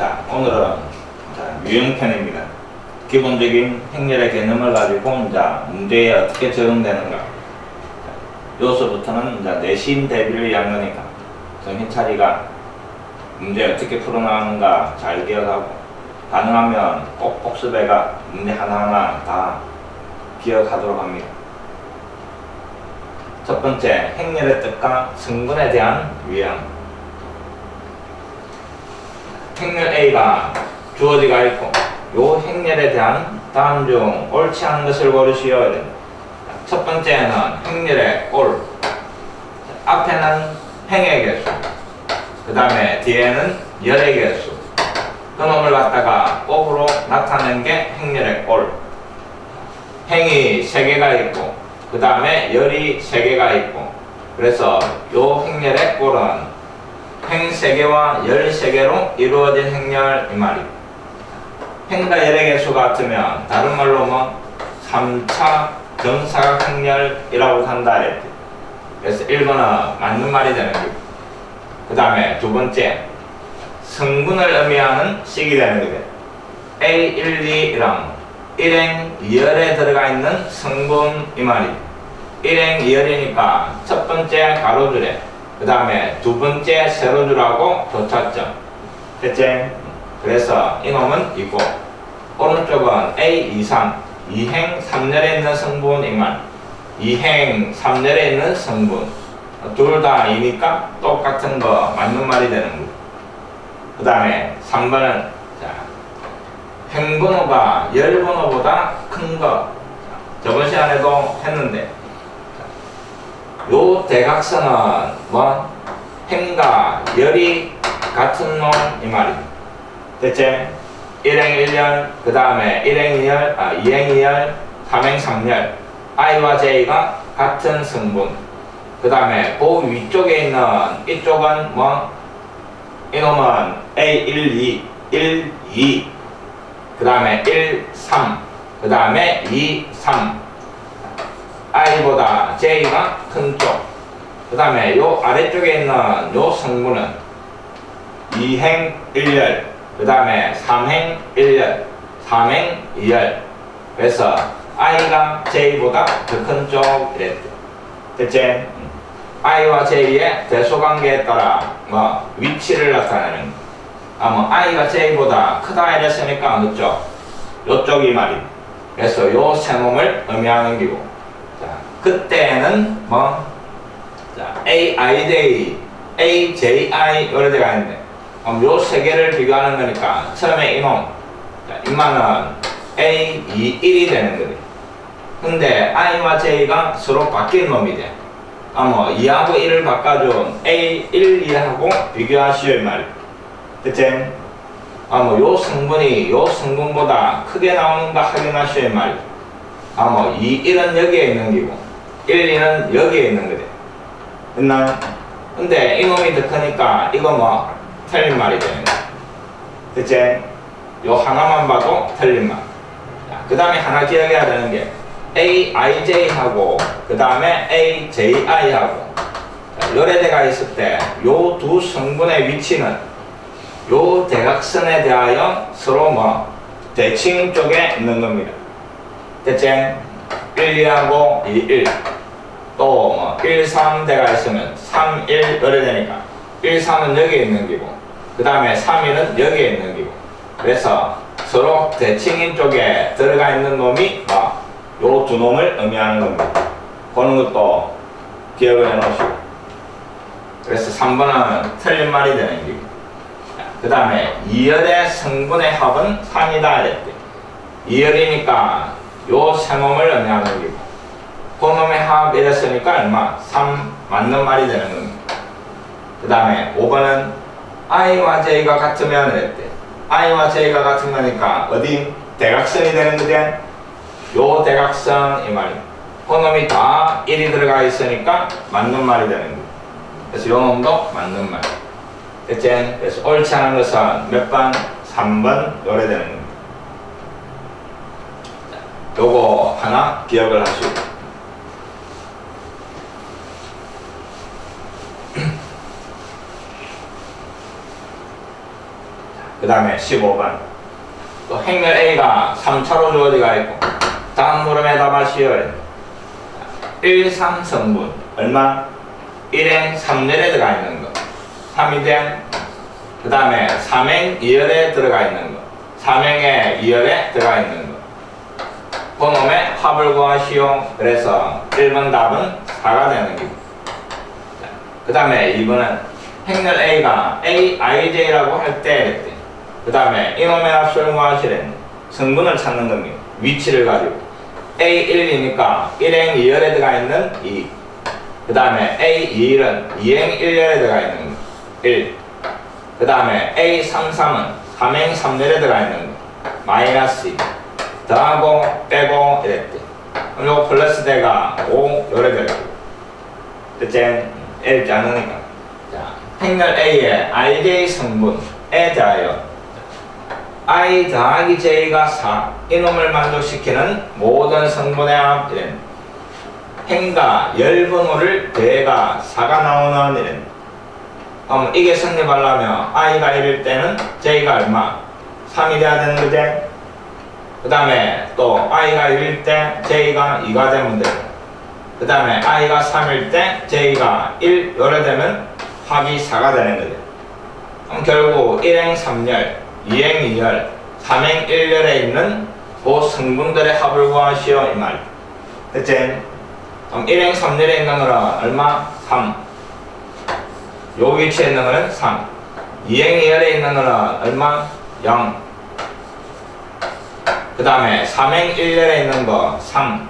자, 오늘은 유형편입니다. 기본적인 행렬의 개념을 가지고 이제 문제에 어떻게 적용되는가. 여기서부터는 이제 내신 대비를 위한 거니까 정신차리가 문제 어떻게 풀어나가는가 잘 기억하고, 가능하면 꼭 복습해가 문제 하나하나 다 기억하도록 합니다. 첫 번째, 행렬의 뜻과 성분에 대한 위험. 행렬 A가 주어지가 있고, 요 행렬에 대한 다음 중 옳지 않은 것을 고르시오. 첫 번째는 행렬의 올. 앞에는 행의 개수, 그 다음에 뒤에는 열의 개수. 그놈을 갖다가 곱으로 나타낸 게 행렬의 올. 행이 3개가 있고, 그 다음에 열이 3개가 있고, 그래서 요 행렬의 꼴은 행 3개와 열 3개로 이루어진 행렬 이 말이에요. 행과 열의 개수가 같으면 다른 말로 뭐 3차 정사각 행렬이라고 한다 했지. 그래서 1번은 맞는 말이 되는 거고, 그 다음에 두 번째, 성분을 의미하는 식이 되는 거예요. A12랑 1행 2열에 들어가 있는 성분 이 말이에요. 1행 2열이니까 첫 번째 가로줄에, 그 다음에 두 번째 세로줄하고 교차점. 됐지? 그래서 이놈은 있고, 오른쪽은 A23 2행 3열에 있는 성분 이 말. 2행 3열에 있는 성분 둘 다 이니까 똑같은 거 맞는 말이 되는 거. 그 다음에 3번은 행번호가 열번호보다 큰 거. 저번 시간에도 했는데, 요 대각선은 뭐 행과 열이 같은 놈 이 말이죠. 됐지? 1행 1열, 그 다음에 1행 2열, 2행 2열, 3행 3열. I와 J가 같은 성분. 그 다음에 그 위쪽에 있는 이쪽은 뭐 이놈은 A12, 1, 2, 그 다음에 1, 3, 그 다음에 2, 3. I보다 J가 큰 쪽. 그 다음에 요 아래쪽에 있는 요 성분은 2행 1열, 그 다음에 3행 1열, 3행 2열. 그래서 I가 J보다 더 큰 쪽 이랬대. 됐지? I와 J의 대소관계에 따라 뭐 위치를 나타내는 거. 뭐 I가 J보다 크다 이랬으니까 어느 쪽? 요쪽이 말이야. 그래서 요 세 놈을 의미하는 기고. 자, 그때는 뭐 AIJ, AJI 요래 돼가 있는데, 요 세 개를 비교하는 거니까 처음에 이놈 이만은 A, 2, 1이 되는 거지. 근데 I와 J가 서로 바뀐 놈이 돼. 뭐 2하고 1을 바꿔준 A, 1, 2하고 비교하시오 이 말이야. 됐지? 뭐 요 성분이 요 성분보다 크게 나오는가 확인하시오 이 말이야. 뭐 2, 1은 여기에 있는 기고 1, 2는 여기에 있는 거지. 됐나? 근데 이놈이 더 크니까 이거 뭐 틀린 말이 되는 거야. 됐지? 요 하나만 봐도 틀린 말. 그 다음에 하나 기억해야 되는 게 AIJ하고 그 다음에 AJI하고 열애대가 있을 때 요 두 성분의 위치는 요 대각선에 대하여 서로 뭐 대칭 쪽에 있는 겁니다. 됐지? 1, 2하고 2, 1. 또 뭐 1, 3 대가 있으면 3, 1 열애대니까 1, 3은 여기에 있는 기고, 그 다음에 3, 1은 여기에 있는 기고. 그래서 서로 대칭인 쪽에 들어가 있는 놈이 요 두 놈을 의미하는 겁니다. 그런 것도 기억을 해 놓으시고. 그래서 3번은 틀린 말이 되는 거고. 그 다음에 2열의 성분의 합은 3이다 이랬대. 2열이니까 요 세 놈을 의미하는 거고, 그 놈의 합 이랬으니까 얼마? 3 맞는 말이 되는 겁니다. 그 다음에 5번은 I와 J가 같으면 이랬대. I와 J가 같은 거니까 어디? 대각선이 되는 거지? 요 대각선 이 말이야. 그 놈이 다 1이 들어가 있으니까 맞는 말이 되는 거야. 그래서 요 놈도 맞는 말. 됐지? 그래서 옳지 않은 것은 몇 번? 3번 요래 되는 겁니다. 요거 하나 기억을 하시고. 그 그 다음에 15번. 또 행렬 A가 3차로 주어지가 있고, 다음 물음에 답하시오. 1, 3 성분. 얼마? 1행 3열에 들어가 있는 거. 3이된. 그 다음에 3행 2열에 들어가 있는 거. 3행에 2열에 들어가 있는 거. 그놈의 합을 구하시오. 그래서 1번 답은 4가 되는 거고. 그 다음에 2번은 행렬 A가 AIJ라고 할 때, 그 다음에 이놈의 합을 구하시래. 성분을 찾는 겁니다. 위치를 가지고. A1이니까 1행 2열에 들어가 있는 2. 그 다음에 A21은 2행 1열에 들어가 있는 거. 1. 그 다음에 A33은 3행 3열에 들어가 있는 거. 마이너스 2. 더하고 빼고 이랬대. 그럼 요거 플러스 대가 5 요래 되고. 그치? L지 않으니까. 자, 행렬 A의 IJ 성분에 대하여 I 더하기 J가 4 이놈을 만족시키는 모든 성분의 합 이랬네. 행과 열번호를 대가 4가 나오는 이랬네. 그럼 이게 성립하려면 I가 1일 때는 J가 얼마? 3이 돼야 되는 거지? 그 다음에 또 I가 1일 때 J가 2가 되면 되고, 그 다음에 I가 3일 때 J가 1 요래 되면 합이 4가 되는 거지. 그럼 결국 1행 3열, 2행 2열, 3행 1열에 있는 그 성분들의 합을 구하시오 이 말. 그치? 그럼 1행 3열에 있는 거는 얼마? 3. 요 위치에 있는 거는 3. 2행 2열에 있는 거는 얼마? 0. 그 다음에 3행 1열에 있는 거 3.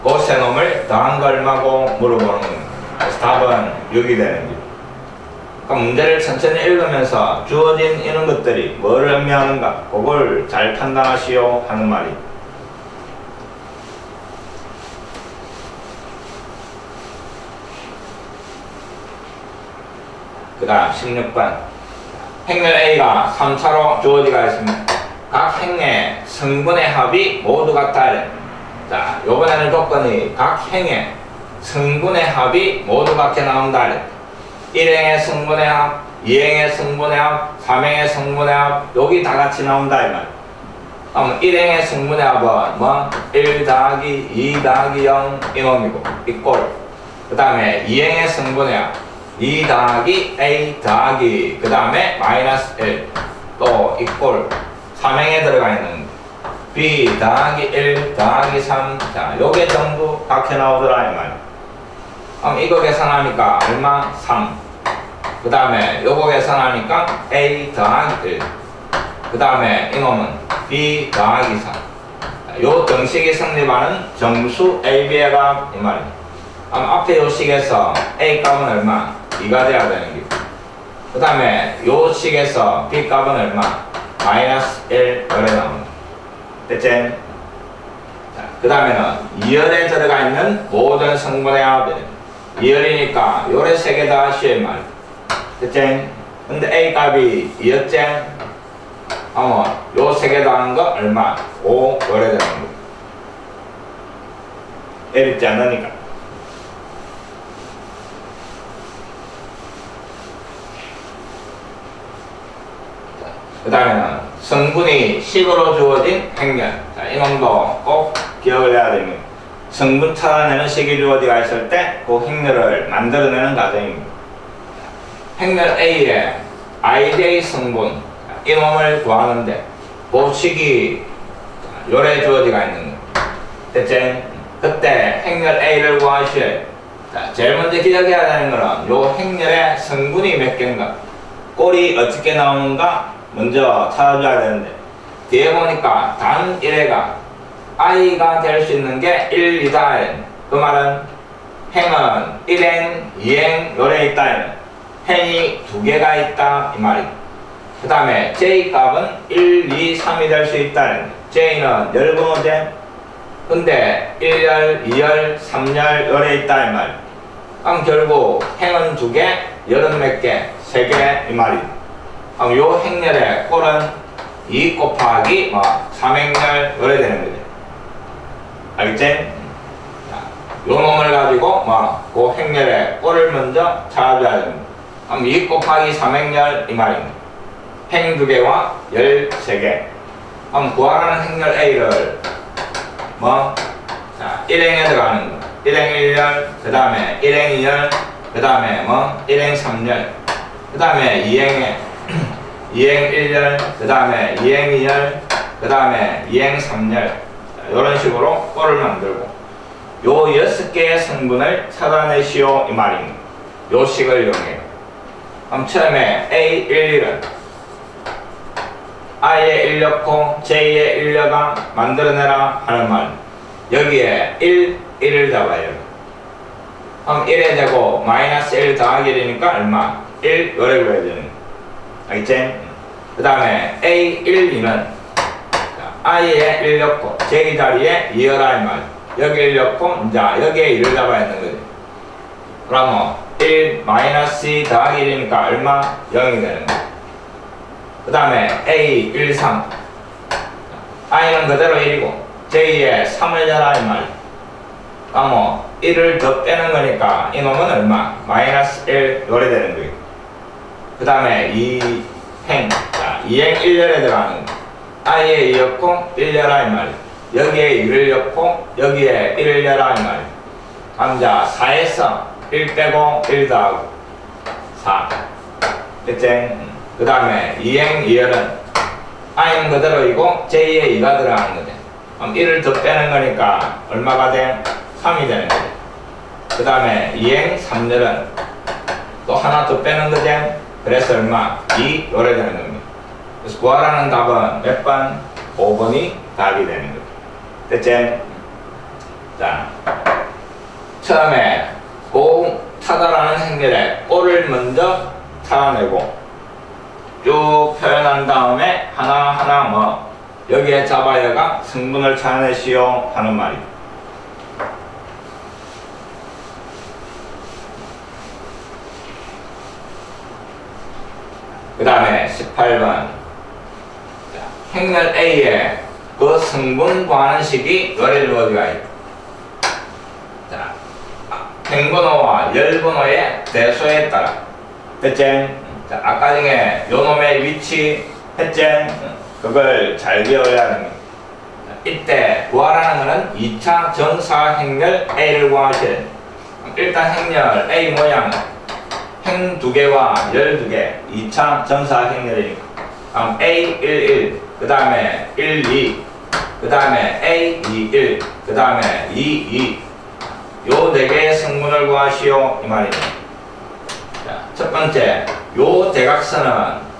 그 세 놈을 더한 거 얼마고 물어보는 겁니다. 그래서 답은 6이 되는 거죠. 그러니까 문제를 천천히 읽으면서 주어진 이런 것들이 뭐를 의미하는가 그걸 잘 판단하시오 하는 말이. 그 다음 16번. 행렬 A가 3차로 주어지가 있습니다. 각 행의 성분의 합이 모두 같다. 자, 요번에는 조건이 각 행의 성분의 합이 모두 같게 나온다. 1행의 성분의 합, 2행의 성분의 합, 3행의 성분의 합, 여기 다 같이 나온다 이 말. 그럼 1행의 성분의 합은 뭐? 1 더하기 2 더하기 0 이놈이고 이꼴. 그 다음에 2행의 성분의 합 2 더하기 A 더하기 그 다음에 마이너스 1 또 이꼴. 3행에 들어가 있는 B 더하기 1 더하기 3. 자, 요게 전부 각해 나오더라 이 말. 그럼 이거 계산하니까 얼마? 3. 그 다음에 요거 계산하니까 A 더하기 1. 그 다음에 이놈은 B 더하기 3. 요 정식이 성립하는 정수 AB의 값 이 말입니다. 그럼 앞에 요 식에서 A 값은 얼마? 2가 돼야 되는 게. 그 다음에 요 식에서 B 값은 얼마? 마이너스 1 열에 나옵니다. 됐지? 그 다음에는 2열에 들어가 있는 모든 성분의 합이래. 2열이니까 요래 3개 다 하시오 말. 됐지? 근데 A 값이 2였지? 요 3개 더하는 거 얼마? 5 요래 되는 거. L 있지 않으니까. 그 다음에는 성분이 식으로 주어진 행렬. 자, 이놈도 꼭 기억을 해야 됩니다. 성분 찾아내는 식이 주어지가 있을 때 그 행렬을 만들어내는 과정입니다. 행렬 A의 IJ 성분 이놈을 구하는데 그 식이 요래 주어지가 있는 거. 됐지? 그때 행렬 A를 구하시오. 자, 제일 먼저 기억해야 되는 거는 요 행렬의 성분이 몇 개인가, 꼴이 어떻게 나오는가 먼저 찾아줘야 되는데, 뒤에 보니까 단 1회가 I가 될 수 있는 게 1, 2다. 그 말은 행은 1행, 2행 요래 있다. 행이 2개가 있다 이 말이고, 그 다음에 J 값은 1, 2, 3이 될 수 있다. J는 열번호제. 근데 1열, 2열, 3열 요래 있다 이 말. 그럼 결국 행은 2개, 열은 몇 개? 3개 이 말이고, 그럼 요 행렬의 꼴은 2 곱하기 3행렬 요래 되는 거죠. 알겠지? 요 놈을 가지고 그 행렬의 꼴을 먼저 찾아줘야 됩니다. 그럼 2 곱하기 3행렬 이 말입니다. 행 2개와 13개. 그럼 구하라는 행렬 A를 뭐? 자, 1행에 들어가는 거. 1행 1열, 그 다음에 1행 2열, 그 다음에 뭐? 1행 3열, 그 다음에 2행에 2행 1열, 그 다음에 2행 2열, 그 다음에 2행 3열. 이런 식으로 꼴을 만들고 요 6개의 성분을 찾아내시오 이 말입니다. 요 식을 이용해요. 그럼 처음에 A11은 I의 인력고 J의 인력아 만들어내라 하는 말. 여기에 1을 잡아요. 그럼 1의 제곱 마이너스 1 더하기 1이니까 얼마? 1 요래 구해야 되는 거. 알겠지? 그 다음에 A12는 I의 1넣고 J 자리에 2여라 이 말. 여기 1넣고 이제 여기에 1을 잡아야 하는 거지. 그러면 1 마이너스 2 더하기 1이니까 얼마? 0이 되는 거. 그 다음에 A13 I는 그대로 1이고 J에 3을 열라 이 말. 그러면 1을 더 빼는 거니까 이놈은 얼마? 마이너스 1 요래 되는 거예요. 그 다음에 2행 자 2행 1열에 들어가는 거. I에 2였고 1열라 이 말. 여기에 1을 넣고 여기에 1을 열라 이 말. 감자 4에서 1 빼고 1 더하고 4 됐지? 그 다음에 2행 2열은 I는 그대로이고 J에 2가 들어가는 거지. 그럼 1을 더 빼는 거니까 얼마가 돼? 3이 되는 거지. 그 다음에 2행 3열은 또 하나 더 빼는 거지. 그래서 얼마? 2 요래 되는 겁니다. 그래서 구하라는 답은 몇 번? 5번이 답이 되는 거죠. 됐지? 자, 처음에 고 찾아라는 행렬에 O를 먼저 찾아내고 쭉 표현한 다음에 하나하나 뭐 여기에 잡아야가 성분을 찾아내시오 하는 말이죠. 그 다음에 18번 행렬 A에 그 성분 구하는 식이 요래 주어지가 있다. 자, 행번호와 열번호의 대소에 따라 됐지? 자, 아까 중에 요놈의 위치 했지? 그걸 잘 기억해야 합니다. 이때 구하라는 것은 2차 정사 행렬 A를 구하셔야 됩니다. 일단 행렬 A 모양은 행 2개와 12개 2차 정사 행렬이니까 그럼 A11 그 다음에 12 그 다음에 A21 그 다음에 22 요 4개의 성분을 구하시오 이 말입니다. 자, 첫 번째 요 대각선은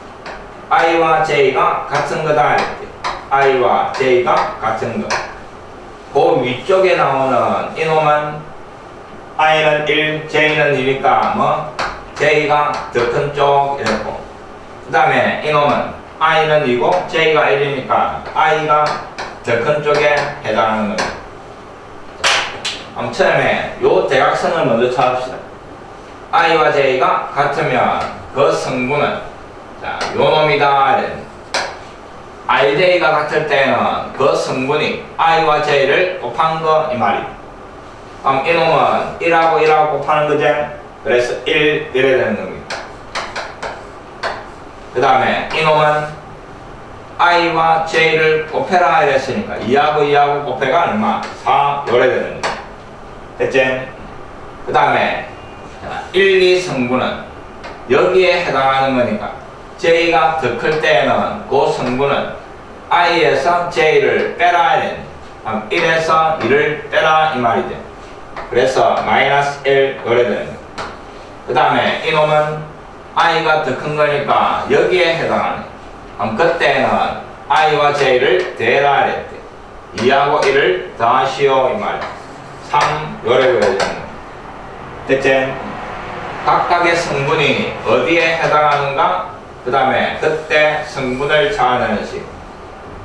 I와 J가 같은 거다 이렇게. I와 J가 같은 거. 그 위쪽에 나오는 이놈은 I는 1, J는 2니까 뭐 J가 더 큰 쪽 이랬고 그 다음에 이놈은 I는 2고 J가 1이니까 I가 더 큰 쪽에 해당하는 겁니다. 그럼 처음에 요 대각선을 먼저 찾읍시다. I와 J가 같으면 그 성분은 자, 요 놈이다. IJ가 같을 때는 그 성분이 I와 J를 곱한 거 이 말이야. 그럼 이놈은 1하고 1하고 곱하는 거지? 그래서 1 이래 되는 겁니다. 그 다음에 이놈은 I와 J를 곱해라 이랬으니까 2하고 2하고 곱해가 얼마? 4 요래 되는 거야. 됐지? 그 다음에 1, 2 성분은 여기에 해당하는 거니까 J가 더 클 때에는 그 성분은 I에서 J를 빼라 이랬네. 그럼 1에서 2를 빼라 이 말이죠. 그래서 마이너스 1 요래 되는 거야. 그 다음에 이놈은 I가 더 큰 거니까 여기에 해당하는 그럼 그때는 I와 J를 대라 이랬대. 2하고 1을 더하시오 이 말. 3 요래 그려야 되는 거야. 됐지? 각각의 성분이 어디에 해당하는가? 그 다음에 그때 성분을 찾아내는 식.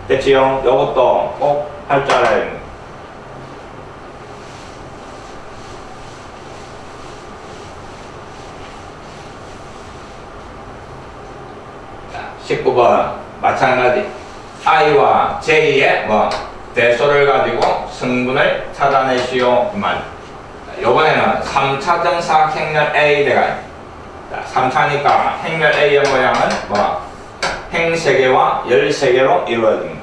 됐지요? 요것도 꼭 할 줄 알아야 됩니다. 자, 19번 마찬가지 I와 J의 뭐 대소를 가지고 성분을 찾아내시오 이 말. 요번에는 3차 정사 행렬 A 대가 자, 3차니까 행렬 A의 모양은 뭐 행 3개와 열 3개로 이루어집니다.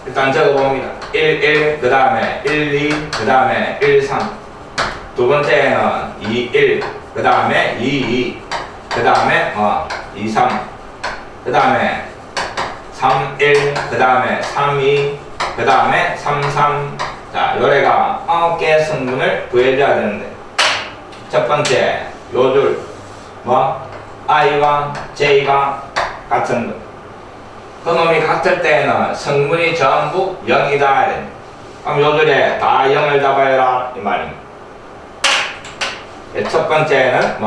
일단 적어봅니다. 1, 1, 그 다음에 1, 2, 그 다음에 1, 3. 두 번째는 2, 1, 그 다음에 2, 2, 그 다음에 2, 3, 그 다음에 3, 1, 그 다음에 3, 2, 그 다음에 3, 3. 자, 요래가 9개의 성분을 구해줘야 되는데, 첫 번째, 요줄, I와 J가 같은 것. 그놈이 같을 때에는 성분이 전부 0이다. 그럼 요줄에 다 0을 잡아야라. 이 말입니다. 첫 번째는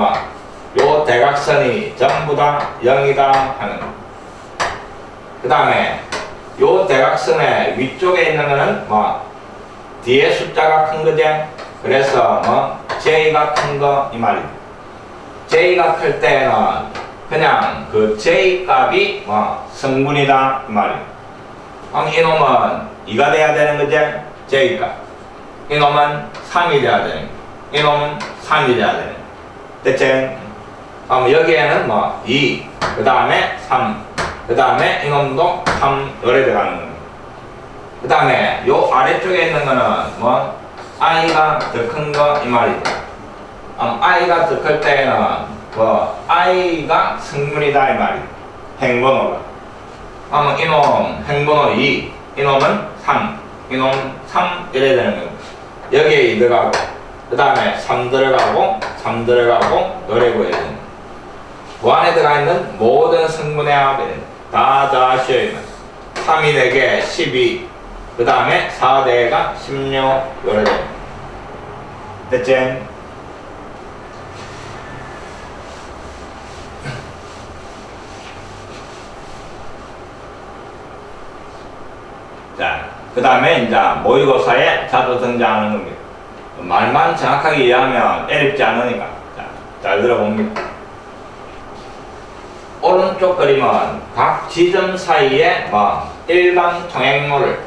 요 대각선이 전부 다 0이다 하는 것. 그 다음에 요 대각선의 위쪽에 있는 거는 뒤에 숫자가 큰 거지. 그래서 J가 큰 거 이 말입니다. J가 클 때는 그냥 그 J 값이 성분이다 이 말입니다. 그럼 이놈은 2가 돼야 되는 거지. J 값. 이놈은 3이 돼야 되는 거. 이놈은 3이 돼야 되는 거. 대체 그럼 여기에는 2, 그 다음에 3, 그 다음에 이놈도 3 요래 들어가는 겁니다. 그 다음에 요 아래쪽에 있는 거는 I가 더 큰 거 이 말이죠. I가 더 클 때에는 I가 성분이다 이 말이죠. 행번호가. 이놈 행번호 2, 이놈은 3, 이놈 3 이래 되는 겁니다. 여기에 2 들어가고, 그 다음에 3 들어가고, 3 들어가고, 요래 구해야 됩니다. 그 안에 들어가 있는 모든 성분의 합이 다 더하셔야만 3이 4개 12, 그 다음에 4, 4가 16 요래 됩니다. 됐지? 자, 그 다음에 이제 모의고사에 자주 등장하는 겁니다. 말만 정확하게 이해하면 어렵지 않으니까. 자, 잘 들어봅니다. 오른쪽 그림은 각 지점 사이에 일반 통행로를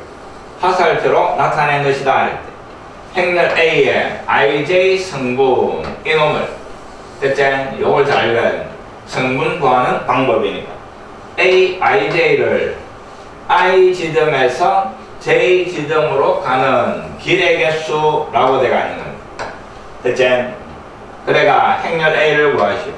화살표로 나타낸 것이다. 행렬 A의 IJ 성분 이놈을 대체 요걸 잘 알아야 됩니다. 성분 구하는 방법이니까 A, IJ를 I 지점에서 J 지점으로 가는 길의 개수라고 되어 있는 겁니다. 대체 그래가 행렬 A를 구하시오.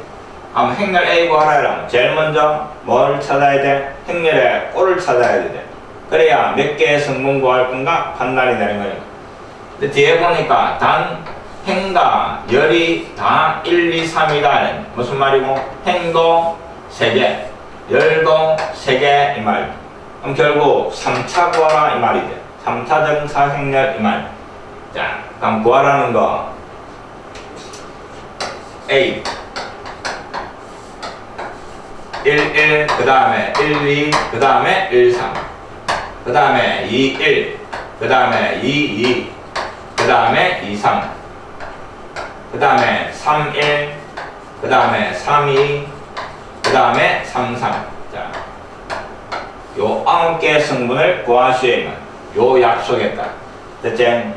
행렬 A 구하라면 제일 먼저 뭘 찾아야 돼? 행렬의 꼴을 찾아야 돼. 그래야 몇 개의 성분 구할 건가 판단이 되는 거예요. 근데 뒤에 보니까 단, 행과 열이 다 1, 2, 3이다. 무슨 말이고? 행도 3개, 열도 3개 이 말. 그럼 결국 3차 구하라 이 말이죠. 3차 정사 행렬 이 말. 자, 그럼 구하라는 거 A 1, 1, 그 다음에 1, 2, 그 다음에 1, 3, 그 다음에 2, 1, 그 다음에 2, 2, 그 다음에 2, 3, 그 다음에 3, 1, 그 다음에 3, 2, 그 다음에 3, 3. 자, 요 9개의 성분을 구하시면 요 약속에 따라. 됐지?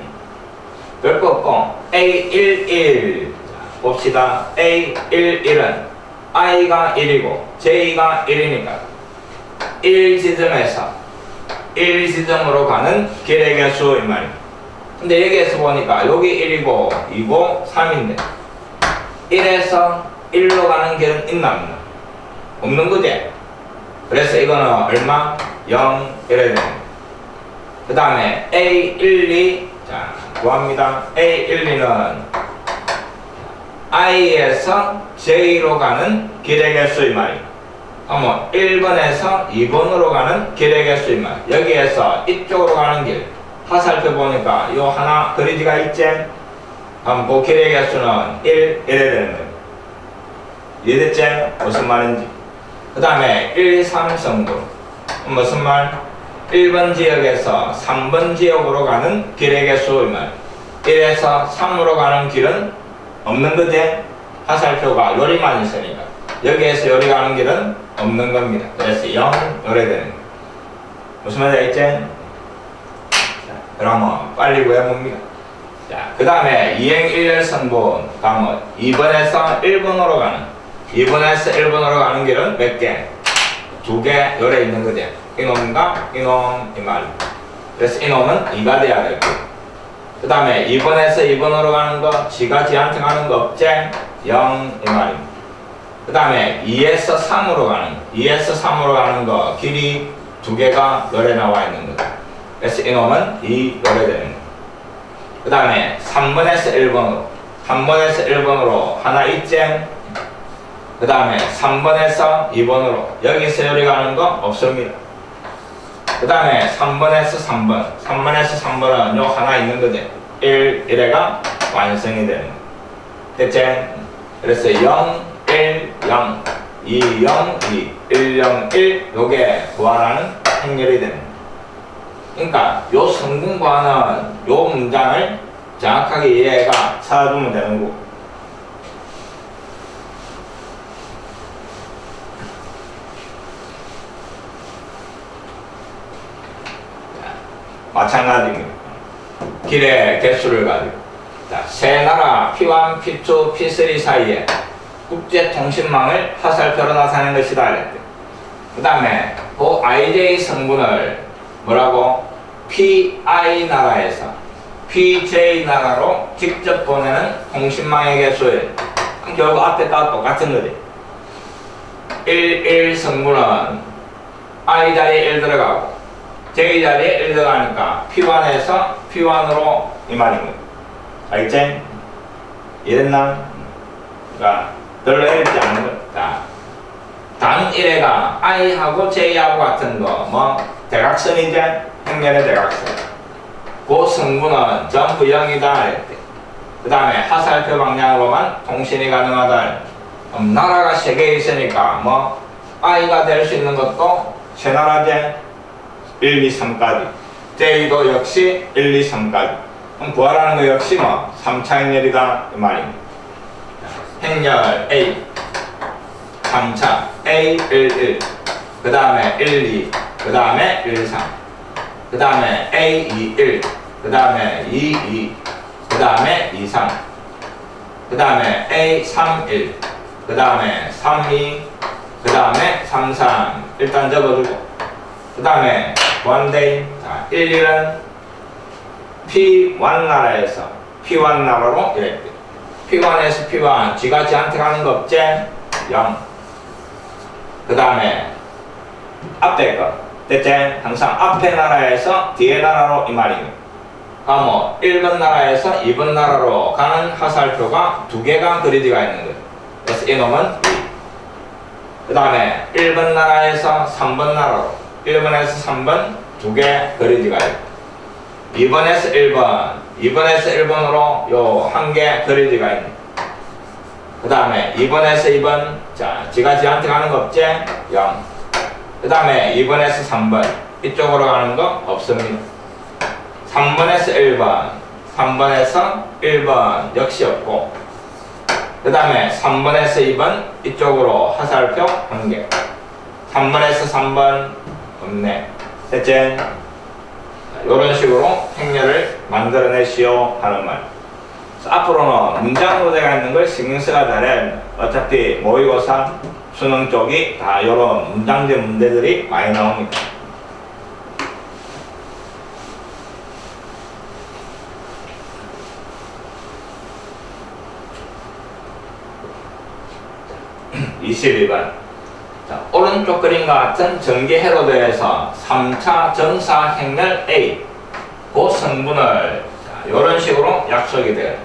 별거 없고 A11 자, 봅시다. A11은 I가 1이고 J가 1이니까 1지점에서 1지점으로 가는 길의 개수 이 말입니다. 근데 여기에서 보니까 여기 1이고 2고 3인데 1에서 1로 가는 길은 있나 없나? 없는 거지? 그래서 이거는 얼마? 0 이래야 됩니다. 그 다음에 A12 자 구합니다. A12는 I에서 J로 가는 길의 개수 이 말입니다. 1번에서 2번으로 가는 길의 개수 이 말. 여기에서 이쪽으로 가는 길 화살표 보니까 요 하나 그리지가 있지? 그 길의 개수는 1 이래야 되는 거예요. 이해됐지? 무슨 말인지. 그 다음에 1, 3 성분 무슨 말? 1번 지역에서 3번 지역으로 가는 길의 개수 이 말. 1에서 3으로 가는 길은 없는 거지? 화살표가 요리만 있으니까 여기에서 요리 가는 길은 없는 겁니다. 그래서 0 요래 되는 거예요. 무슨 말인지 알겠지? 자, 그러면 빨리 구해봅니다. 자, 그 다음에 2행 1열 성분 다음은 2번에서 1번으로 가는 2번에서 1번으로 가는 길은 몇 개? 두 개 요래 있는 거지. 이놈과 이놈 이 말. 그래서 이놈은 2가 돼야 되고. 그 다음에 2번에서 2번으로 가는 거, 지가 지한테 가는 거 없지? 0 이 말입니다. 그 다음에 2에서 3으로 가는 거, 2에서 3으로 가는 거 길이 두 개가 요래 나와 있는 거다. 그래서 이놈은 2 요래 되는 거. 그 다음에 3번에서 1번으로, 3번에서 1번으로 하나 있지? 그 다음에 3번에서 2번으로 여기서 요리 가는 거 없습니다. 그 다음에 3번에서 3번, 3번에서 3번은 요 하나 있는 거지. 1, 1회가 완성이 되는 거. 됐지? 그래서 0, 1, 0, 2, 0, 2, 1, 0, 1 요게 구하라는 행렬이 되는 거. 그러니까 요 성분 구하는 요 문장을 정확하게 이해가 찾아주면 되는 거고. 마찬가지입니다. 길의 개수를 가지고. 자, 세 나라 P1, P2, P3 사이에 국제통신망을 화살표로 나타낸 것이다. 이랬대. 그 다음에 그 IJ 성분을 뭐라고? PI 나라에서 PJ 나라로 직접 보내는 통신망의 개수에 결국 앞에가 똑같은 거지. 1 성분은 I 자리에 1 들어가고 J 자리에 1 들어가니까 P1에서 P1으로 이 말입니다. 알겠지? 이랬나? 그러니까 별로 어렵지 않은 거. 자, 단 1회가 I하고 J하고 같은 거, 뭐 대각선이지? 행렬의 대각선. 그 성분은 전부 0이다 이랬대. 그 다음에 화살표 방향으로만 통신이 가능하다. 그럼 나라가 3개 있으니까 뭐 I가 될 수 있는 것도 세 나라지? 1, 2, 3까지. J도 역시 1, 2, 3까지. 그럼 구하라는 거 역시 뭐 3차 행렬이다 이 말입니다. 행렬 A 3차 A 1, 1 그 다음에 1, 2 그 다음에 1, 3 그 다음에 A 2, 1 그 다음에 2, 2 그 다음에 2, 3 그 다음에 A 3, 1 그 다음에 3, 2 그 다음에 3, 3 일단 적어주고 그 다음에 원데이. 자, 1, 1은 P1 나라에서 P1 나라로 이랬대. P1에서 P1 지가 지한테 가는 거 없지? 0. 그 다음에 앞에 거 됐지? 항상 앞에 나라에서 뒤에 나라로 이 말입니다. 뭐 1번 나라에서 2번 나라로 가는 화살표가 두 개가 그리지가 있는 거예요. 그래서 이놈은 2. 그 다음에 1번 나라에서 3번 나라로 1번에서 3번 두 개 그리지가 있고 2번에서 1번 2번에서 1번으로 요 한 개 그리지가 있는. 그 다음에 2번에서 2번 자 지가 지한테 가는 거 없지? 0. 그 다음에 2번에서 3번 이쪽으로 가는 거 없습니다. 3번에서 1번 3번에서 1번 역시 없고 그 다음에 3번에서 2번 이쪽으로 화살표 한 개 3번에서 3번 없네. 됐지? 이런 식으로 행렬을 만들어내시오 하는 말. 앞으로는 문장 소재가 있는 걸 신경 써야 되는 어차피 모의고사 수능 쪽이 다 이런 문장제 문제들이 많이 나옵니다. (22번) 자, 오른쪽 그림과 같은 전기회로 대해서 3차 정사 행렬 A 그 성분을 이런 식으로 약속이 돼요.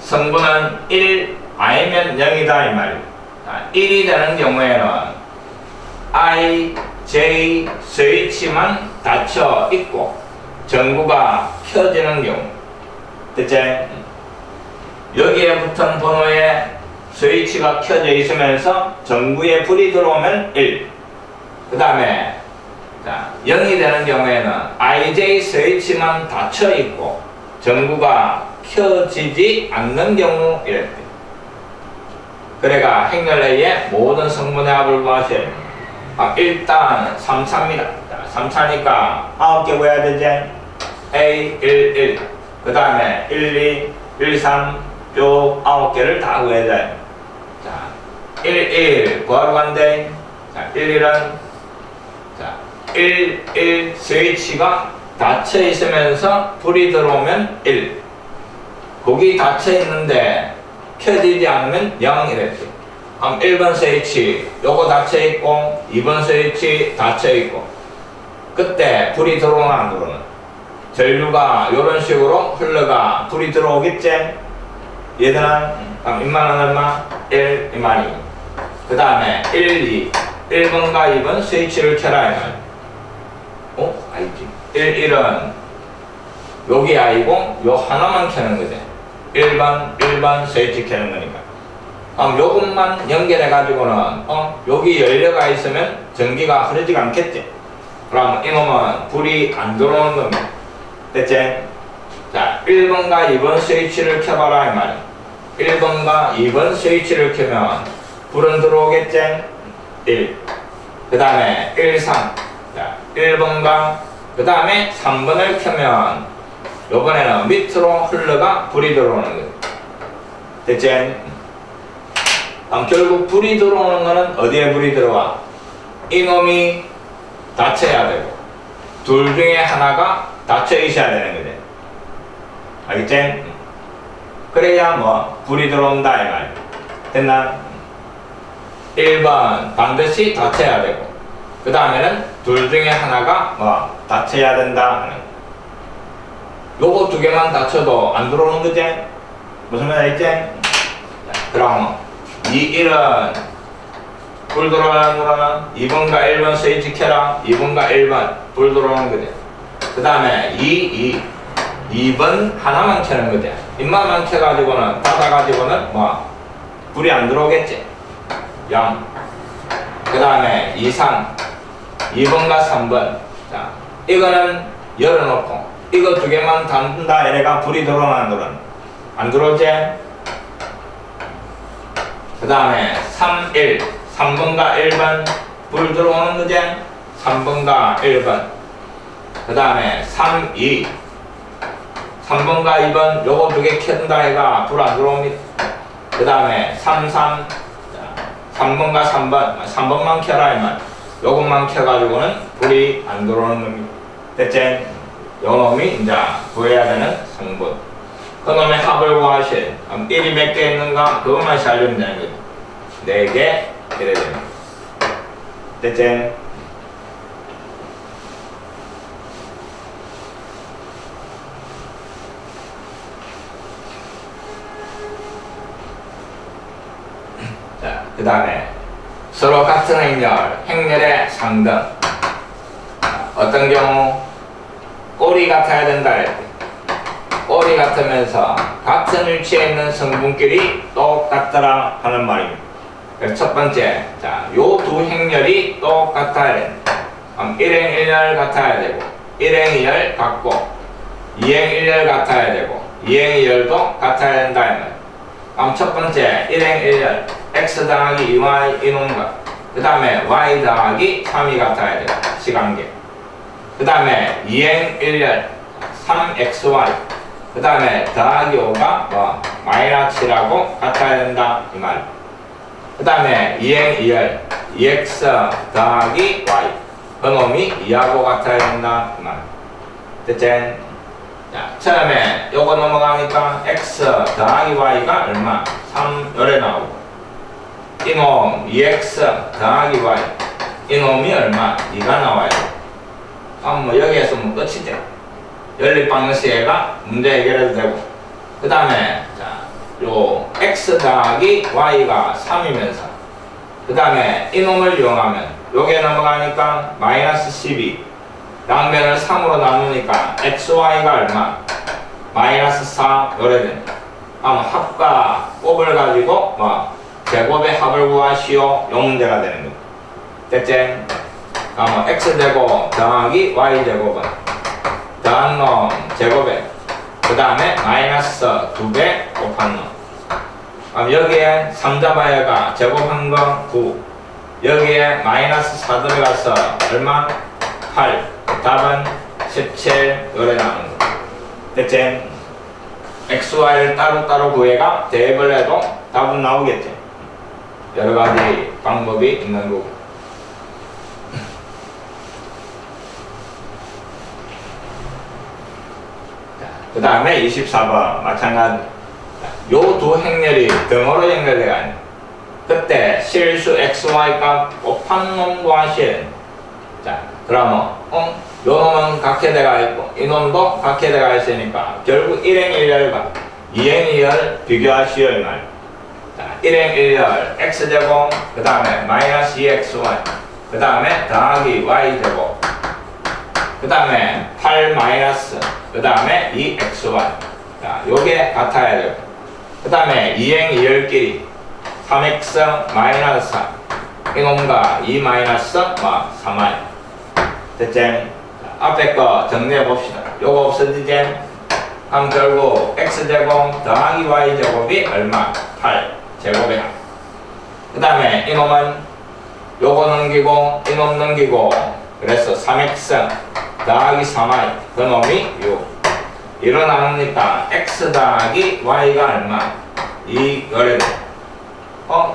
성분은 1 아니면 0이다 이 말이에요. 1이 되는 경우에는 I, J 스위치만 닫혀 있고 전구가 켜지는 경우. 됐지? 여기에 붙은 번호에 스위치가 켜져 있으면서 전구에 불이 들어오면 1. 그 다음에 0이 되는 경우에는 IJ 스위치만 닫혀 있고 전구가 켜지지 않는 경우 이랬대. 그래가 행렬 A의 모든 성분의 합을 구하셔야 됩니다. 일단 3차입니다. 3차니까 9개 구해야 되지? A 1 1 그 다음에 1 2 1 3 요 9개를 다 구해야 돼. 자, 1 1 구하러 간대. 자, 1, 1은 자, 1 스위치가 닫혀 있으면서 불이 들어오면 1. 거기 닫혀 있는데 켜지지 않으면 0 이랬지. 그럼 1번 스위치 요거 닫혀 있고 2번 스위치 닫혀 있고 그때 불이 들어오나 안 들어오나? 전류가 이런 식으로 흘러가 불이 들어오겠지? 얘들아, 그럼 인만은 얼마? 1 이만이. 그 다음에 1번과 2번 스위치를 켜라 이 말. 아니지. 1은 여기 아니고 요 하나만 켜는 거지. 1번 스위치 켜는 거니까. 그럼 요것만 연결해 가지고는 여기 연료가 있으면 전기가 흐르지가 않겠지. 그럼 이놈은 불이 안 들어오는 겁니다. 됐지? 자, 1번과 2번 스위치를 켜봐라 이 말이야. 1번과 2번 스위치를 켜면 불은 들어오겠지? 1. 그 다음에 1, 3. 자, 1번과 그 다음에 3번을 켜면 요번에는 밑으로 흘러가 불이 들어오는 거야. 됐지? 그럼 결국 불이 들어오는 거는 어디에 불이 들어와? 이놈이 닫혀야 되고 둘 중에 하나가 닫혀 있어야 되는 거지. 알겠지? 그래야 뭐 불이 들어온다 이 말. 됐나? 1번 반드시 닫혀야 되고 그 다음에는 둘 중에 하나가 뭐 닫혀야 된다 하는. 요거 두 개만 닫혀도 안 들어오는 거지? 무슨 말 알겠지? 그럼 1은 불 들어오는 거는 2번과 1번 스위치 켜라. 2번과 1번 불 들어오는 거지. 그 다음에 2번 하나만 켜는 거지. 입만만 켜가지고는 닫아가지고는 뭐 불이 안 들어오겠지. 0. 그 다음에 2, 3 2번과 3번. 자, 이거는 열어놓고 이거 두 개만 닫는다 이래가 불이 들어오나 안 들어오나? 안 들어오지? 그 다음에 3, 1 3번과 1번 불 들어오는 거지? 3번과 1번. 그 다음에 3, 2 3번과 2번 요거 두 개 켠다 해가 불 안 들어옵니다. 그 다음에 3, 3 3번과 3번만 켜라 이 말. 요것만 켜가지고는 불이 안 들어오는 겁니다. 됐지? 요놈이 이제 구해야 되는 성분. 그놈의 합을 구하실 1이 몇 개 있는가 그것만 알려면 되는 거죠. 4개 이래야 됩니다. 됐지? 자, 그 다음에 서로 같은 행렬의 상등. 어떤 경우 꼴이 같아야 된다 이렇게. 꼴이 같으면서 같은 위치에 있는 성분끼리 똑같더라 하는 말입니다. 그래서 첫 번째, 자, 요 두 행렬이 똑같아야 된다. 그럼 1행 1열 같아야 되고 1행 2열 같고 2행 1열 같아야 되고 2행 2열도 같아야 된다 이 말. 그럼 첫 번째 1행 1열 x 더하기 2y 이놈과 그 다음에 y 더하기 3이 같아야 돼요. 시간계. 그 다음에 2행 1열 3xy 그 다음에 더하기 5가 뭐 마이너스 7하고 같아야 된다 이 말. 그 다음에 2행 2열 2x 더하기 y 그놈이 2하고 같아야 된다 이 말. 됐지? 자, 처음에 요거 넘어가니까 x 더하기 y가 얼마? 3 요래 나오고 이놈 2x 더하기 y 이놈이 얼마? 2가 나와요. 뭐 여기에서 뭐 끝이죠. 연립 방정식에가 문제 해결해도 되고 그 다음에 자, 요 x 더하기 y가 3이면서 그 다음에 이놈을 이용하면 요게 넘어가니까 마이너스 12 양변을 3으로 나누니까 xy가 얼마? 마이너스 4 요래 됩니다. 그럼 합과 곱을 가지고 뭐 제곱의 합을 구하시오 요 문제가 되는 겁니다. 됐지? 그럼 x제곱 더하기 y제곱은 더한 놈 제곱에 그 다음에 마이너스 2배 곱한 놈. 그럼 여기에 3 잡아야가 제곱한 거 9 여기에 마이너스 4 들어가서 얼마? 8 답은 17 요래 나오는 거. 됐지? xy를 따로따로 구해가 대입을 해도 답은 나오겠지. 여러가지 방법이 있는 거고 그 다음에 24번 마찬가지. 요 두 행렬이 등호로 연결돼가 있는. 그때 실수 xy 값 곱한 놈과 실. 자, 그러면 요 놈은 각해대가 있고 이 놈도 각해대가 있으니까 결국 1행 1열과 2행 2열 비교하시오 이 말. 자, 1행 1열 x제곱 그 다음에 마이너스 2xy 그 다음에 더하기 y제곱 그 다음에 8 마이너스 그 다음에 2xy. 자, 요게 같아야 되고 그 다음에 2행 2열끼리 3x 마이너스 4 이놈과 2 마이너스 3y. 됐지? 앞에 거 정리해 봅시다. 요거 없어지지? 그럼 결국 x제곱 더하기 y제곱이 얼마? 8 제곱이야. 그 다음에 이놈은 요거 넘기고 이놈 넘기고 그래서 3x 더하기 3y 그 놈이 6 일어나니까 x 더하기 y가 얼마? 2 그래도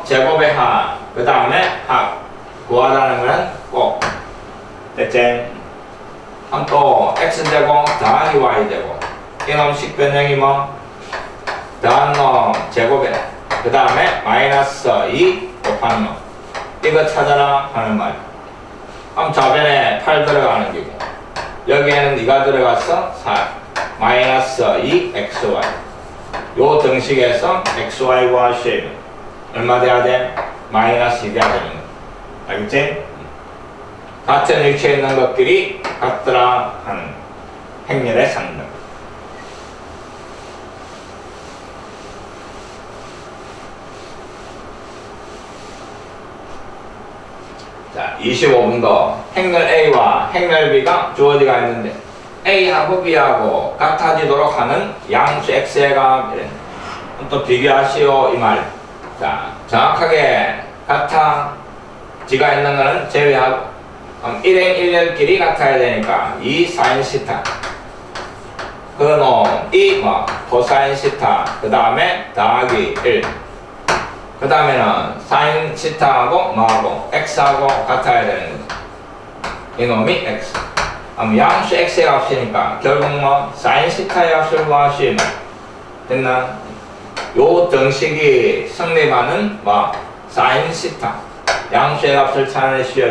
제곱의 합 그 다음에 합 구하라는 거는 꼭 됐지? 그럼 또 x제곱 더하기 y제곱 이놈식 변형이 뭐? 더한 놈 제곱에 그 다음에 마이너스 2 곱한 놈 이거 찾아라 하는 말. 그럼 좌변에 8 들어가는 기고 여기에는 2가 들어가서 4 마이너스 2 xy 요 등식에서 xy 구하시면 얼마 돼야 돼? 마이너스 2 돼야 되는 거 알겠지? 같은 위치에 있는 것끼리 같더라 하는 행렬의 상등. 자, 25분도 행렬 A와 행렬 B가 주어지가 있는데 A하고 B하고 같아지도록 하는 양수 X의 값 또 비교하시오 이 말. 자, 정확하게 같아지가 있는 거는 제외하고 1행 1열끼리 같아야 되니까 2 사인 시타 그 놈이 코사인 시타 그 다음에 더하기 1 그 다음에는 사인 시타하고 x하고 같아야 되는 거죠. 이놈이 x. 양수 x의 값이니까 결국 사인 시타의 값을 구하시면 됐나? 요 등식이 성립하는 사인 시타 양수의 값을 찾아내시오.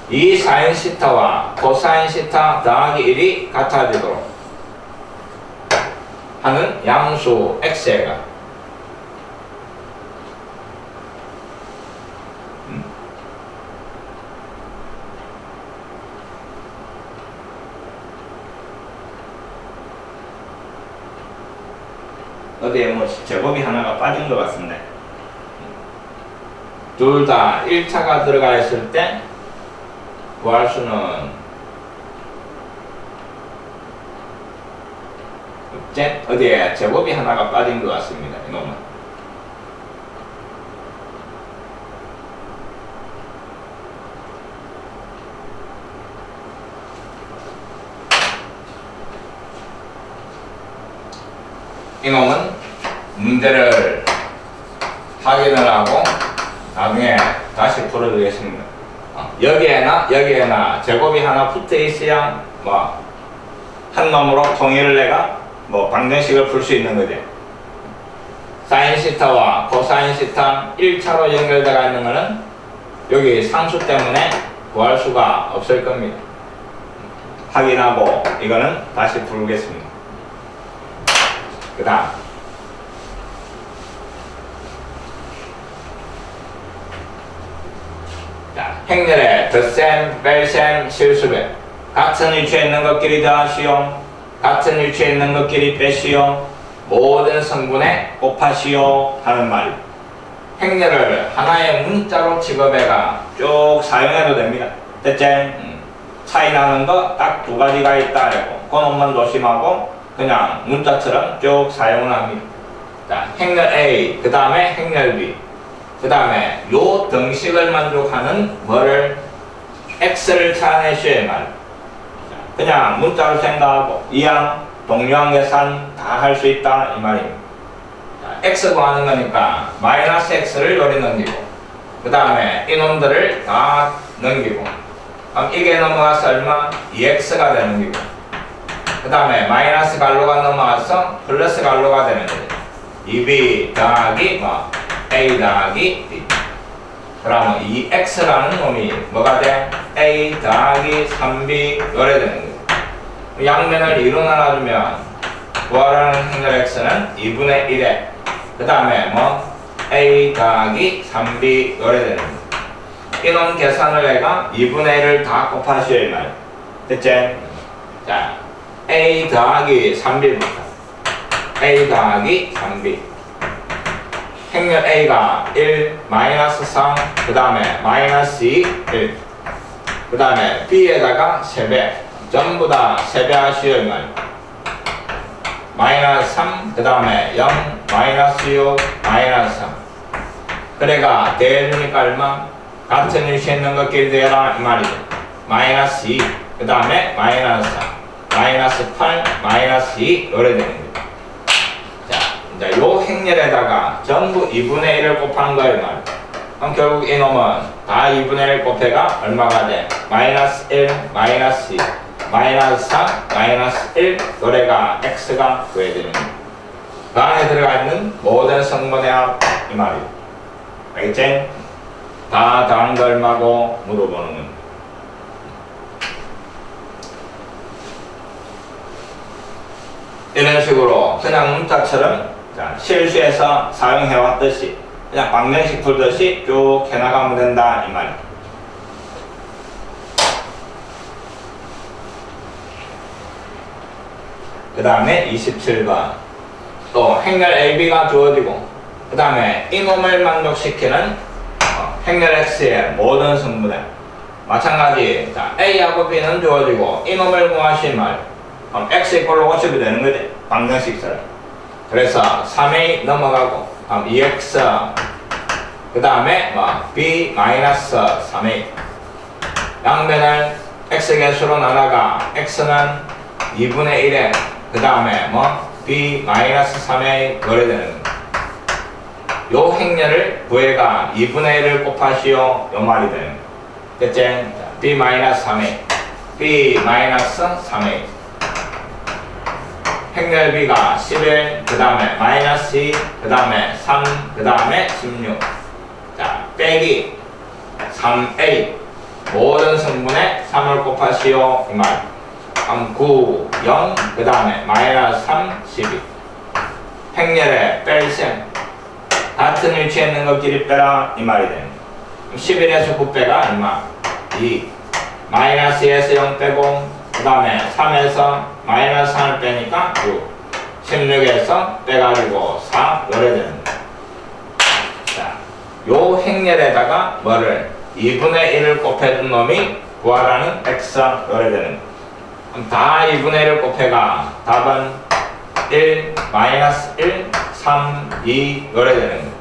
이 사인 시타와 코사인 시타 더하기 1이 같아지도록 하는 양수 x의 값. 어디에 제곱이 하나가 빠진 것 같습니다. 둘 다 1차가 들어가 있을 때 구할 수는 어디에 제곱이 하나가 빠진 것 같습니다. 이놈은 문제를 확인을 하고 나중에 다시 풀어드리겠습니다. 여기에나 제곱이 하나 붙어 있어야 한 놈으로 통일을 내가 방정식을 풀 수 있는 거지. 사인 시타와 코사인 시타 1차로 연결되어 있는 거는 여기 상수 때문에 구할 수가 없을 겁니다. 확인하고 이거는 다시 풀겠습니다. 그 다음 행렬의 덧셈, 뺄셈, 실수배 같은 위치에 있는 것끼리 더하시오 같은 위치에 있는 것끼리 빼시오 모든 성분에 곱하시오 하는 말이. 행렬을 하나의 문자로 취급해가 쭉 사용해도 됩니다. 됐지? 차이 나는 거 딱 두 가지가 있다 하고 그놈만 조심하고 그냥 문자처럼 쭉 사용을 합니다. 자, 행렬 A 그 다음에 행렬 B 그 다음에 요 등식을 만족하는 뭐를 x를 찾아내셔야 말. 그냥 문자로 생각하고 이항 동류항 계산 다 할 수 있다 이 말입니다. x 구하는 거니까 마이너스 x를 요리 넘기고 그 다음에 이놈들을 다 넘기고 그럼 이게 넘어가서 얼마? 2x가 되는 거고. 그 다음에 마이너스 갈로가 넘어가서 플러스 갈로가 되는 거죠. 2b 더하기 뭐 a 더하기 b. 그러면 2x라는 놈이 뭐가 돼? a 더하기 3b 요래 되는 거예요. 양면을 2로 나눠주면 구하라는 행렬 x는 2분의 1에 그 다음에 뭐 a 더하기 3b 요래 되는 거예요. 이놈 계산을 내가 2분의 1을 다 곱하시오 이 말. 됐지? 자, a 더하기 3b부터 a 더하기 3b 행렬 a가 1, 마이너스 3, 그 다음에 마이너스 2, 1. 그 다음에 b에다가 3배. 전부 다 3배 하시오 이 말. 마이너스 3, 그 다음에 0, 마이너스 6, 마이너스 3. 그래가 대해주니까 얼마? 같은 위치에 있는 것끼리 대라 이 말이죠. 마이너스 2, 그 다음에 마이너스 3, 마이너스 8, 마이너스 2 요래 되는 거예요. 자, 이제 요 행렬에다가 전부 2분의 1을 곱하는 거예요 말. 그럼 결국 이놈은 다 2분의 1 곱해가 얼마가 돼? 마이너스 1, 마이너스 2, 마이너스 3, 마이너스 1 요래가 x가 구해야 되는 거예요. 그 안에 들어가 있는 모든 성분의 합 이 말이에요. 알겠지? 다 다른 거 얼마고 물어보는 겁니다. 이런 식으로 그냥 문자처럼 실수해서 사용해왔듯이 그냥 방정식 풀듯이 쭉 해나가면 된다 이 말이에요. 그 다음에 27번 또 행렬 AB가 주어지고 그 다음에 이놈을 만족시키는 행렬 X의 모든 성분에 마찬가지 자, A하고 B는 주어지고 이놈을 구하신 말 그럼 X 이꼴로 고치면 되는 거지 방정식처럼. 그래서 3A 넘어가고 2X 그 다음에 뭐 B 마이너스 3A 양변을 X 개수로 나눠가 X는 2분의 1에 그 다음에 뭐 B 마이너스 3A 그래 되는 거야. 요 행렬을 구해가 2분의 1을 곱하시오 요 말이 되는 거야. 됐지? B 마이너스 3A B 마이너스 3A 행렬 B가 11 그 다음에 마이너스 2 그 다음에 3 그 다음에 16 자 빼기 3A 모든 성분에 3을 곱하시오 이 말. 9, 0, 그 다음에 마이너스 3, 12 행렬의 뺄셈 같은 위치에 있는 것끼리 빼라 이 말이 됩니다. 11에서 9 빼가 얼마? 2 마이너스 2에서 0 빼고 그 다음에 3에서 마이너스 3을 빼니까 6 16에서 빼가지고 4 요래 됩니다. 자, 요 행렬에다가 뭐를 2분의 1을 곱해준 놈이 구하라는 x 요래 되는 거예요. 그럼 다 2분의 1을 곱해가 답은 1, 마이너스 1, 3, 2 요래 되는 거예요.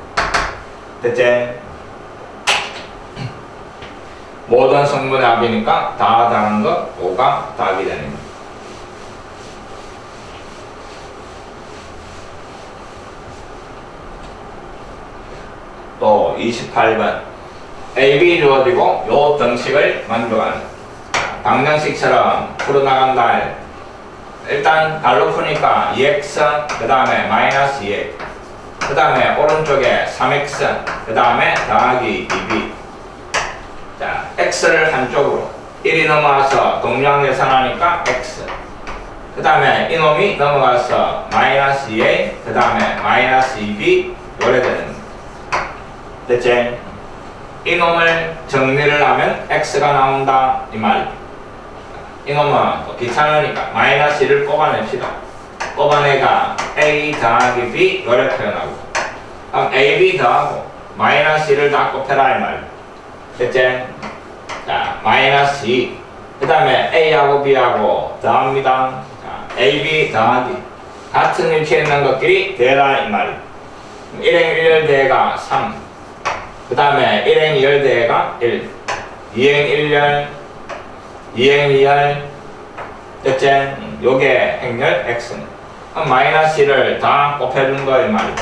됐지? 모든 성분의 합이니까 다 다른 거 5가 답이 되는 거예요. 또 28번 AB 주어지고 요 등식을 만족하는 방정식처럼 풀어나간다. 일단 달로 푸니까 2x 그 다음에 마이너스 2x 그 다음에 오른쪽에 3x 그 다음에 더하기 2b 자 x를 한쪽으로 1이 넘어와서 동량 계산하니까 x 그 다음에 이놈이 넘어가서 마이너스 2a 그 다음에 마이너스 2b 요래 되는 거예요. 됐지? 이놈을 정리를 하면 x가 나온다 이 말이에요. 이놈은 또 귀찮으니까 마이너스 1을 뽑아냅시다. 뽑아내가 a 더하기 b 요래 표현하고 그럼 ab 더하고 마이너스 1을 다 곱해라 이 말. 됐지? 자 마이너스 2 그 다음에 a하고 b하고 더합니다. 자 ab 더하기 같은 위치에 있는 것끼리 대라 이 말이. 1행 1열 대가 3 그 다음에 1행 2열 대가 1 2행 1열 2행 2열 됐지? 요게 행렬 x는 마이너스 1을 다 곱해준 거 이 말이야.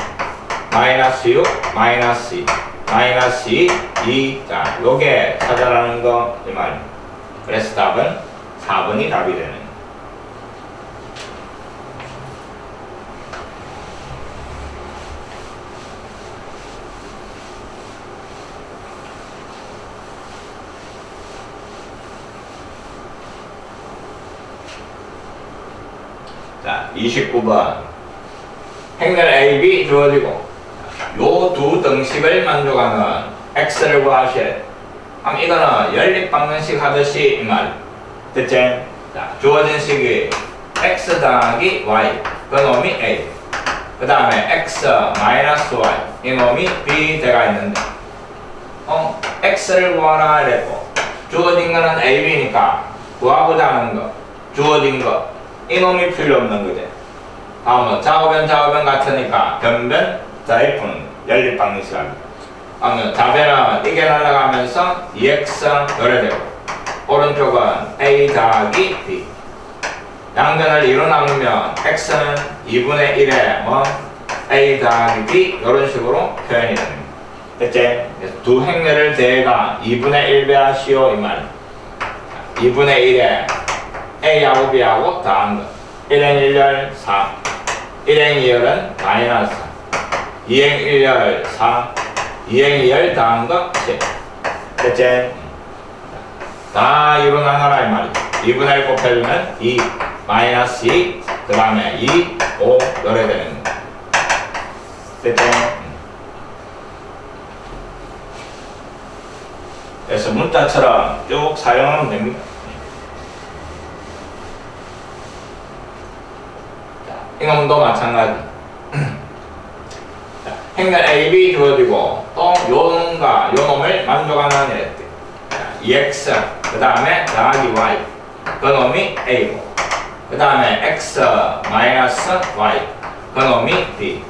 마이너스 6 마이너스 2 마이너스 2 2 자 요게 찾아라는 거 이 말이야. 그래서 답은 4번이 답이 되는 거예요. 자, 29번. 행렬 A, B 주어지고 요 두 등식을 만족하는 x를 구하셔야 돼. 그럼 이거는 연립방정식 하듯이 이 말. 됐지? 자, 주어진 식이 x 더하기 y 그놈이 a. 그 다음에 x 마이너스 y 이놈이 b 대가 있는데 x를 구하라 이랬고 주어진 거는 a, b니까 구하고자 하는 거 주어진 거 이놈이 필요 없는 거지. 다음은 좌우변 같으니까 변변 자입분 연립방정식 합니다. 그러면 좌변은 이게 날아가면서 2x 요래되고 오른쪽은 a 더하기 b. 양변을 2로 나누면 x는 2분의 1에 뭐 a 더하기 b 이런 식으로 표현이 됩니다. 됐지? 두 행렬을 대가 2분의 1 배하시오 이 말. 2분의 1에 a하고 b하고 더한 거 1행 1열 4 1행 2열은 마이너스 2행 1열 4 2행 2열 더한 거 10. 됐지? 다 2로 나눠라 이 말이지. 2분의 1 곱해주면 2 마이너스 2 그 다음에 2 5 요래 되는 거. 됐지? 그래서 문자처럼 쭉 사용하면 됩니다. 이놈도 마찬가지. 행렬 A, B 주어지고 또 요놈과 요놈을 만족하는 이랬대. 2x 그 다음에 더하기 y 그 놈이 a고 그 다음에 x 마이너스 y 그 놈이 b.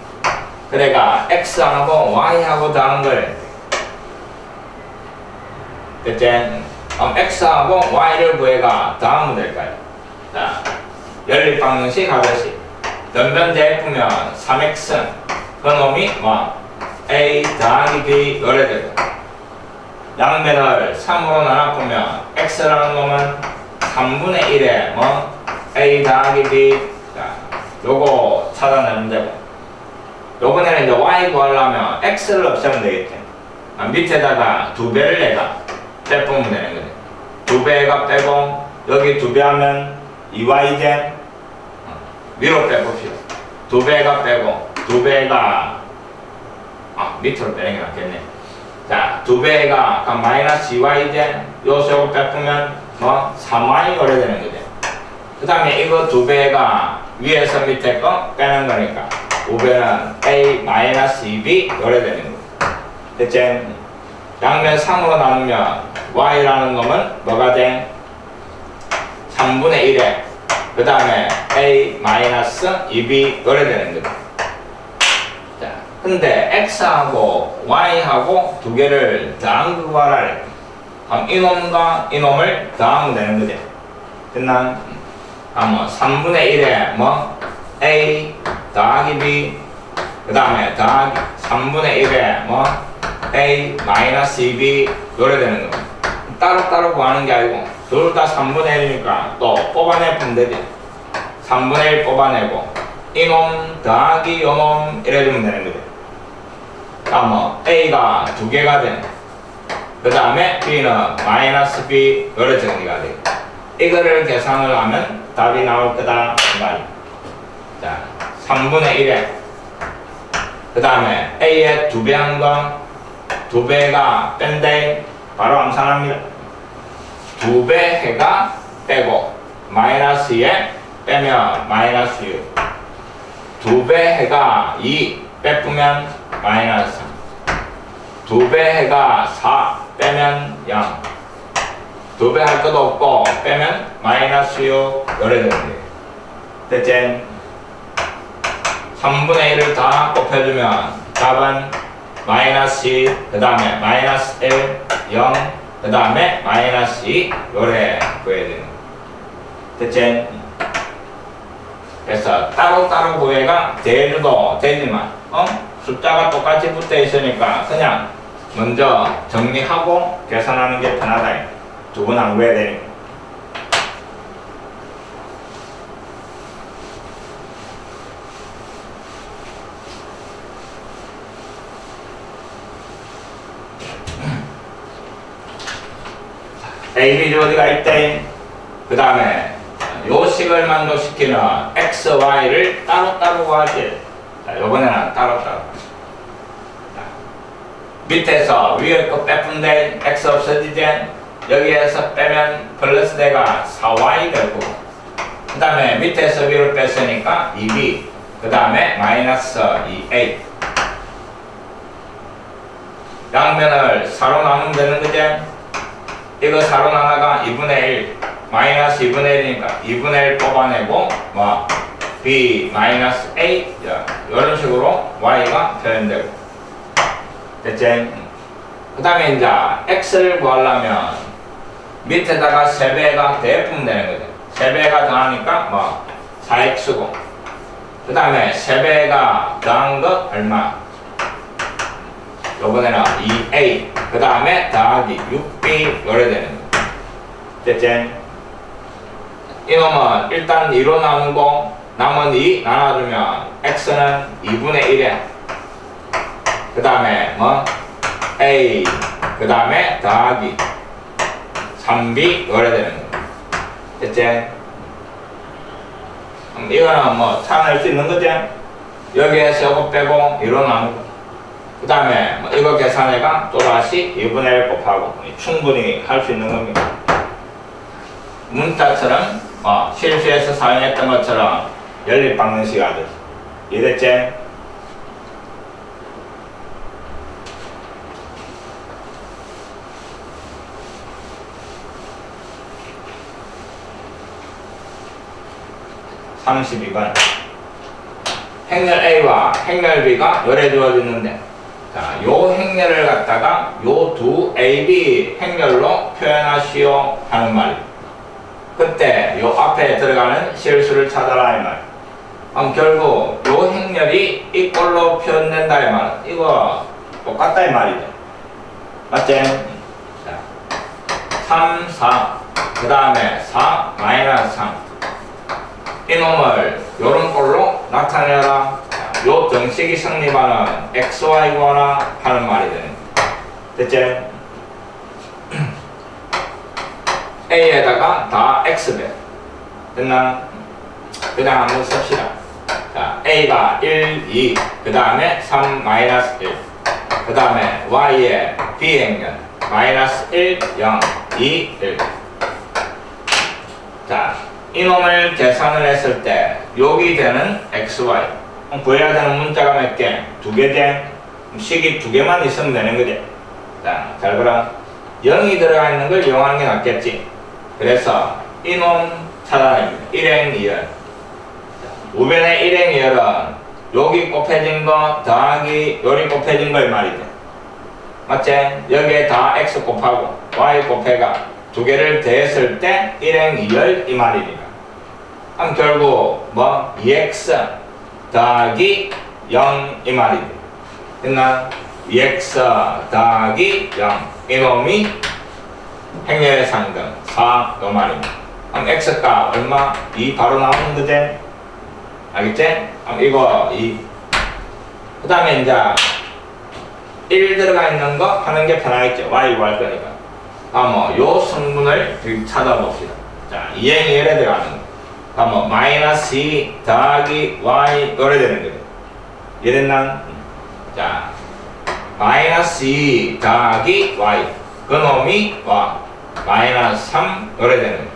그러니까 x하고 y하고 더한 걸 됐지? x하고 y를 구해가 더하면 될까요? 자, 연립방정식 하듯이 변변 대입하면 3x 그 놈이 뭐 a 더하기 b 요래 되고 양변을 3으로 나눠보면 x라는 놈은 3분의 1에 뭐 a 더하기 b. 자, 요거 찾아내면 되고 요번에는 이제 y 구하려면 x를 없애면 되겠지. 밑에다가 2배를 내가 빼보면 되는 거지. 2배가 빼고 여기 2배 하면 2y제 위로 빼봅시다. 2배가 빼고 2배가 밑으로 빼는 게 낫겠네. 자, 2배가 아까 마이너스 2y제 요소 빼보면 뭐 3y 오래 되는 거죠. 그 다음에 이거 2배가 위에서 밑에 거 빼는 거니까 5배는 a 마이너스 2b 오래 되는 거죠. 됐지? 양면 3으로 나누면 y라는 놈은 뭐가 돼? 3분의 1에 그 다음에 a 마이너스 2b 오래 되는 거죠. 자, 근데 x하고 y하고 두 개를 더한 거 구하라 이렇게. 그럼 이놈과 이놈을 더하면 되는 거지. 됐나? 뭐 3분의 1에 뭐 a 더하기 b 그 다음에 더하기 3분의 1에 뭐 a 마이너스 2b 요래 되는 거. 따로따로 구하는 게 아니고 둘 다 3분의 1이니까 또 뽑아내면 되지. 3분의 1 뽑아내고 이놈 더하기 요놈 이래주면 되는 거지. 뭐 a가 두 개가 되네. 그 다음에 b는 마이너스 b 요래 정리가 돼. 이거를 계산을 하면 답이 나올 거다 이 말이야. 자, 3분의 1에 그 다음에 a에 2배 한 거 2배가 뺀데 바로 암산합니다. 2배 해가 빼고 마이너스 2에 빼면 마이너스 6 2배 해가 2 빼쁘면 마이너스 3 2배 해가 4 빼면 0 2배 할 것도 없고 빼면 마이너스 6 요래 되는 거예요. 됐지? 3분의 1을 다 곱해주면 답은 마이너스 2, 그 다음에 마이너스 1, 0, 그 다음에 마이너스 2 요래 구해야 되는 거예요. 됐지? 그래서 따로따로 구해가 대해줘도 되지만 숫자가 똑같이 붙어 있으니까 그냥 먼저 정리하고 계산하는 게 편하다. 두 번 안 구해야 되니까. A, B 조디가 있대. 그 다음에 요 식을 만족시키는 X, Y를 따로따로 구하지. 자, 요번에는 따로따로. 밑에서 위에 거 빼뿐데 X 없어지지. 여기에서 빼면 플러스 대가 4Y 되고, 그 다음에 밑에서 위로 뺐으니까 2B, 그 다음에 마이너스 2A. 양면을 4로 나누면 되는 거지. 이거 4로 나눠가 2분의 1, 마이너스 2분의 1이니까 2분의 1 뽑아내고 뭐 B 마이너스 A 이런 식으로 Y가 표현되고. 됐지? 그 다음에 이제 X를 구하려면 밑에다가 3배가 대입하면 되는 거지. 3배가 더하니까 뭐 4X고, 그 다음에 3배가 더한 거 얼마? 요번에는 2A, 그 다음에 더하기 6B 요래 되는 거. 됐지? 이놈은 일단 2로 나누고 남은 2 나눠주면 X는 2분의 1에, 그 다음에 뭐 A, 그 다음에 더하기 3B 요래 되는 거. 됐지? 이거는 뭐 찾아낼 수 있는 거지? 여기에서 이거 빼고 2로 나누고, 그 다음에 뭐 이거 계산해가 또다시 2분의 1 곱하고 충분히 할 수 있는 겁니다. 문자처럼 실수해서 사용했던 것처럼 연립방정식 아저씨. 이해됐지? (32번) 행렬 A와 행렬 B가 열에 주어지는데, 자, 요 행렬을 갖다가 요 두 AB 행렬로 표현하시오 하는 말이에요. 그때 요 앞에 들어가는 실수를 찾아라 이 말. 그럼 결국 요 행렬이 이 꼴로 표현된다 이 말. 이거 똑같다 이 말이죠. 맞지? 자, 3, 4, 그 다음에 4, 마이너스 3. 이놈을 요런 꼴로 나타내라. 요 정식이 성립하는 XY 구하라 하는 말이 되는 거야. 됐지? A에다가 다 X배. 됐나? 그냥 한번 씁시다. 자, A가 1, 2, 그 다음에 3, 마이너스 1. 그 다음에 Y의 B행렬, 마이너스 1, 0, 2, 1. 자, 이놈을 계산을 했을 때 여기 되는 XY 구해야 되는 문자가 몇 개? 2개지? 식이 2개만 있으면 되는 거지. 자, 잘 봐라. 0이 들어가 있는 걸 이용하는 게 낫겠지. 그래서 이놈 찾아냅니다. 1행 2열. 우변의 1행 2열은 여기 곱해진 거 더하기 여기 곱해진 걸 말이지. 맞지? 여기에 다 X 곱하고 Y 곱해가 2개를 더했을 때 1행 2열 이 말이니까. 그럼 결국 뭐 2x 더하기 0 이 말이지. 됐나? 2x 더하기 0 이놈이 행렬의 상등 4 요 말입니다. 그럼 x가 얼마? 2 바로 나오는 거지? 알겠지? 그럼 이거 2. 그 다음에 이제 1 들어가 있는 거 하는 게 편하겠죠. y 구할 거니까. 요 성분을 찾아봅시다. 자, 2행이 열에 들어가는 거. 마이너스 2 더하기 y 요래 되는 거죠. 이해됐나? 자, 마이너스 2 더하기 y. 그 놈이 마이너스 3 요래 되는 거.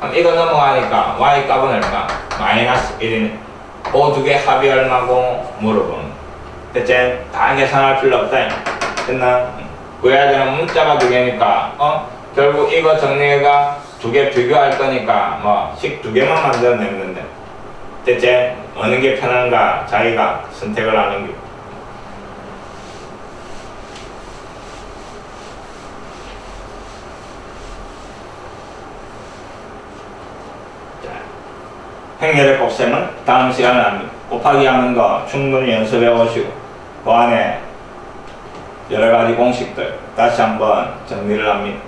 그럼 이거 넘어가니까 y 값은 얼마? 마이너스 1이네. 그 두 개 합이 얼마고 물어보는 거. 됐지? 다 계산할 필요 없다. 됐나? 구해야 되는 문자가 2개니까 결국 이거 정리해가 2개 비교할 거니까 식 2개만 만들어내면 된다. 됐지? 어느 게 편한가 자기가 선택을 하는 게. 행렬의 곱셈은 다음 시간에 합니다. 곱하기 하는 거 충분히 연습해 오시고 그 안에 여러 가지 공식들 다시 한번 정리를 합니다.